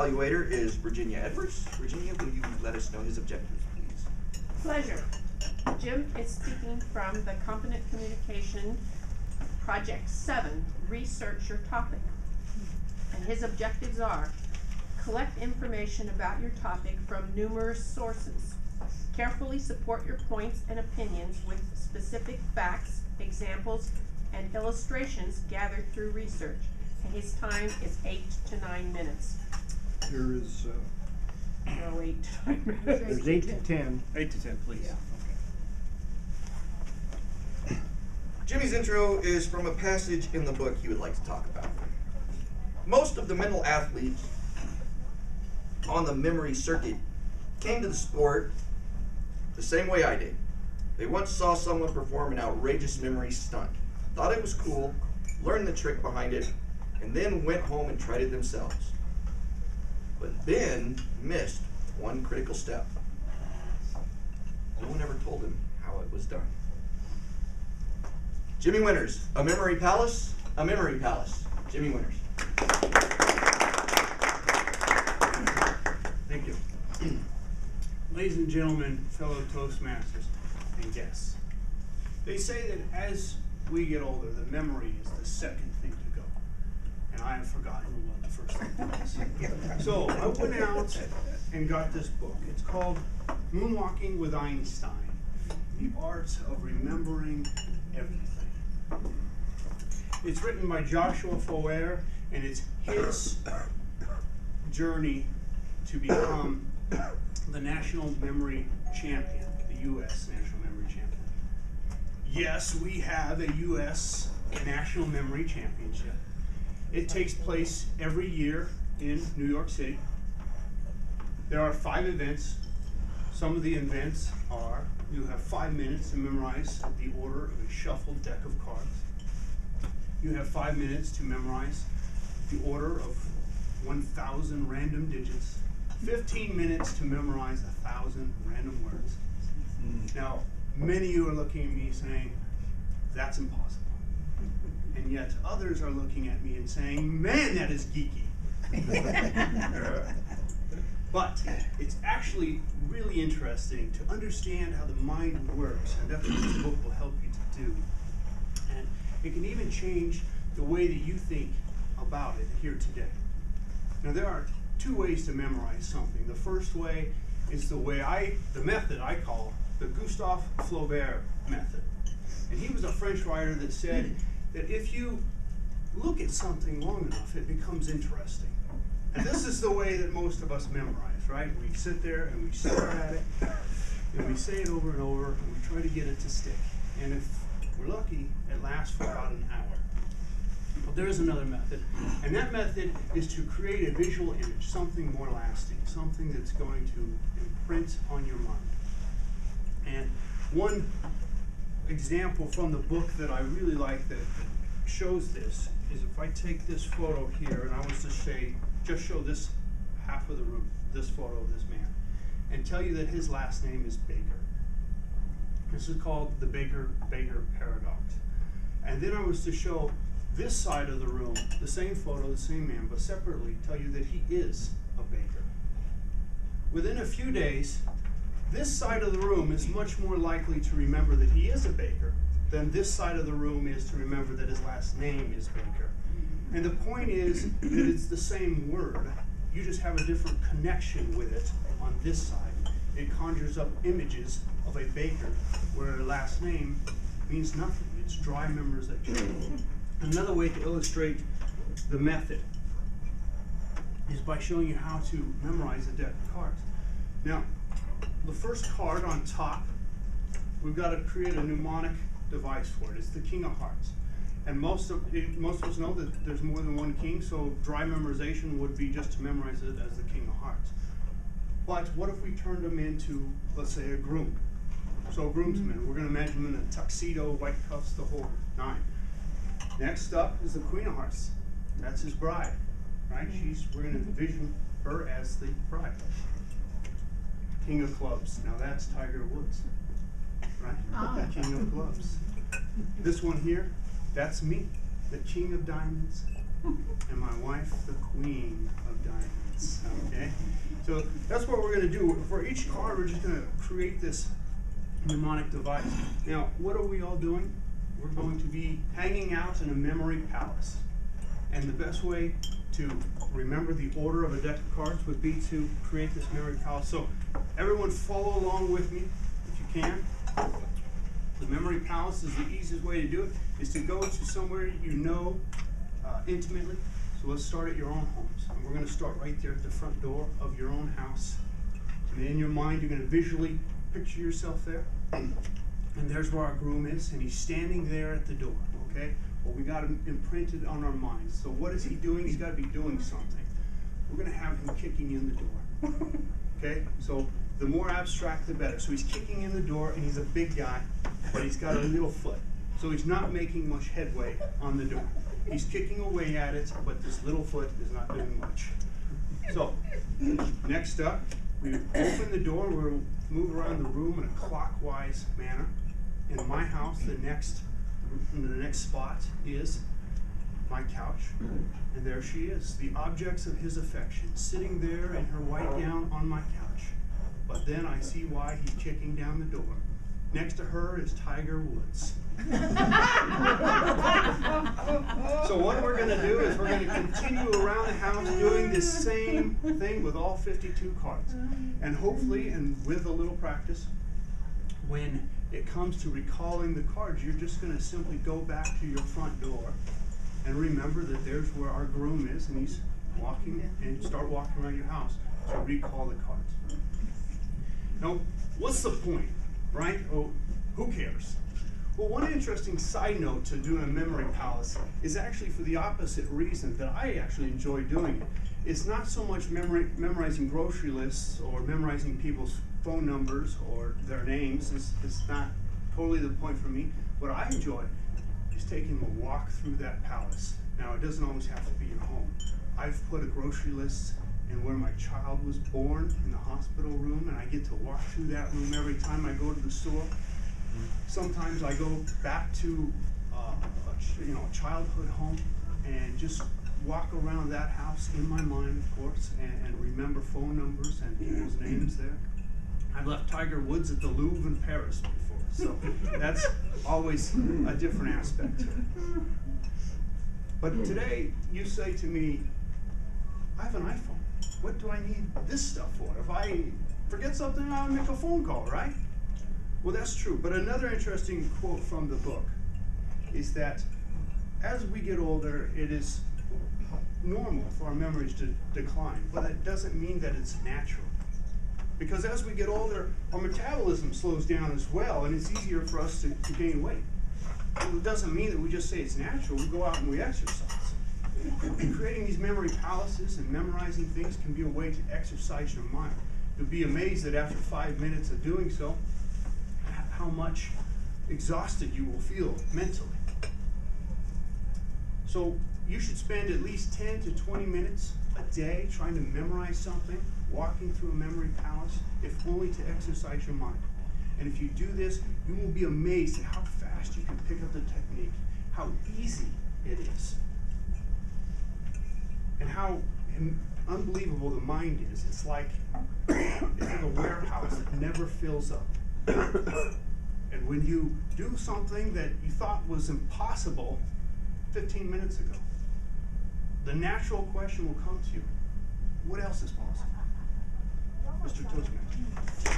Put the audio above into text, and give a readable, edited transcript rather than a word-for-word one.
Evaluator is Virginia Edwards. Virginia, will you let us know his objectives, please? Pleasure. Jim is speaking from the Competent Communication Project 7, Research Your Topic. And his objectives are: collect information about your topic from numerous sources. Carefully support your points and opinions with specific facts, examples, and illustrations gathered through research. And his time is 8 to 9 minutes. There is, No, 8 to 9 minutes. there's 8 to 10. 8 to 10, please. Yeah. Jimmy's intro is from a passage in the book he would like to talk about. Most of the mental athletes on the memory circuit came to the sport the same way I did. They once saw someone perform an outrageous memory stunt, thought it was cool, learned the trick behind it, and then went home and tried it themselves. But then missed one critical step. No one ever told him how it was done. Jimmy Winters, a memory palace, a memory palace. Jimmy Winters. Thank you. Ladies and gentlemen, fellow Toastmasters and guests, they say that as we get older, the memory is the second thing to go. And I have forgotten what the first thing was. So I went out and got this book. It's called Moonwalking with Einstein, The Art of Remembering Everything. It's written by Joshua Foer, and it's his journey to become the National Memory Champion, the U.S. National Memory Champion. Yes, we have a U.S. National Memory Championship. It takes place every year in New York City. There are 5 events. Some of the events are: you have 5 minutes to memorize the order of a shuffled deck of cards. You have 5 minutes to memorize the order of 1,000 random digits. 15 minutes to memorize 1,000 random words. Now, many of you are looking at me saying, that's impossible. And yet others are looking at me and saying, man, that is geeky. But it's actually really interesting to understand how the mind works, and that's what this book will help you to do. And it can even change the way that you think about it here today. Now, there are 2 ways to memorize something. The first way is the method I call the Gustave Flaubert method. And he was a French writer that said that if you look at something long enough, it becomes interesting. And this is the way that most of us memorize, right? We sit there and we stare at it, and we say it over and over, and we try to get it to stick. And if we're lucky, it lasts for about an hour. But there is another method, and that method is to create a visual image, something more lasting, something that's going to imprint on your mind. And one example from the book that I really like that shows this is if I take this photo here and I was to just show this half of the room, this photo of this man, and tell you that his last name is Baker. This is called the Baker paradox. And then I was to show this side of the room, the same photo, the same man, but separately tell you that he is a baker. Within a few days, this side of the room is much more likely to remember that he is a baker than this side of the room is to remember that his last name is Baker. And the point is that it's the same word, you just have a different connection with it on this side. It conjures up images of a baker where a last name means nothing. It's dry memorization. Another way to illustrate the method is by showing you how to memorize a deck of cards. Now, the first card on top, we've got to create a mnemonic device for it. It's the King of Hearts. And most of us know that there's more than one king, so dry memorization would be just to memorize it as the King of Hearts. But what if we turned him into, let's say, a groom? So a groomsman, we're going to imagine him in a tuxedo, white cuffs, the whole 9. Next up is the Queen of Hearts. That's his bride, right? We're going to envision her as the bride. King of Clubs. Now that's Tiger Woods, right? Oh. King of Clubs. This one here, that's me, the King of Diamonds, and my wife, the Queen of Diamonds. sense. Okay, so that's what we're going to do. For each card, we're just going to create this mnemonic device. Now, what are we all doing? We're going to be hanging out in a memory palace. And the best way to remember the order of a deck of cards would be to create this memory palace. So everyone follow along with me if you can. The memory palace is the easiest way to do it, is to go to somewhere you know intimately. So let's start at your own homes. And we're going to start right there at the front door of your own house. And in your mind, you're going to visually picture yourself there. And there's where our groom is, and he's standing there at the door, okay? Well, we got him imprinted on our minds. So what is he doing? He's got to be doing something. We're going to have him kicking in the door, okay? So the more abstract, the better. So he's kicking in the door, and he's a big guy, but he's got a little foot. So he's not making much headway on the door. He's kicking away at it, but this little foot is not doing much. So next up, we open the door, we'll move around the room in a clockwise manner. In my house, the next spot is my couch, and there she is, the objects of his affection, sitting there in her white gown on my couch. But then I see why he's kicking down the door. Next to her is Tiger Woods. So what we're going to do is we're going to continue around the house doing this same thing with all 52 cards. And hopefully, and with a little practice, when it comes to recalling the cards, you're just going to simply go back to your front door and remember that there's where our groom is, and he's walking, and start walking around your house to recall the cards. Now, what's the point, right? Oh, who cares? Well, one interesting side note to doing a memory palace is actually for the opposite reason that I actually enjoy doing it. It's not so much memorizing grocery lists or memorizing people's phone numbers or their names. It's not totally the point for me. What I enjoy is taking a walk through that palace. Now, it doesn't always have to be your home. I've put a grocery list in where my child was born in the hospital room, and I get to walk through that room every time I go to the store. Sometimes I go back to a childhood home and just walk around that house in my mind, of course, and remember phone numbers and people's names there. I've left Tiger Woods at the Louvre in Paris before, so that's always a different aspect to it. But today, you say to me, I have an iPhone. What do I need this stuff for? If I forget something, I'll make a phone call, right? Well, that's true. But another interesting quote from the book is that as we get older, it is normal for our memories to decline, but it doesn't mean that it's natural. Because as we get older, our metabolism slows down as well, and it's easier for us to gain weight. Well, it doesn't mean that we just say it's natural. We go out and we exercise. And creating these memory palaces and memorizing things can be a way to exercise your mind. You'll be amazed that after 5 minutes of doing so, how much exhausted you will feel mentally. So you should spend at least 10 to 20 minutes a day trying to memorize something, walking through a memory palace, if only to exercise your mind. And if you do this, you will be amazed at how fast you can pick up the technique, how easy it is, and how unbelievable the mind is. It's like a warehouse that never fills up. And when you do something that you thought was impossible 15 minutes ago, the natural question will come to you, what else is possible? Mr. Toastmaster.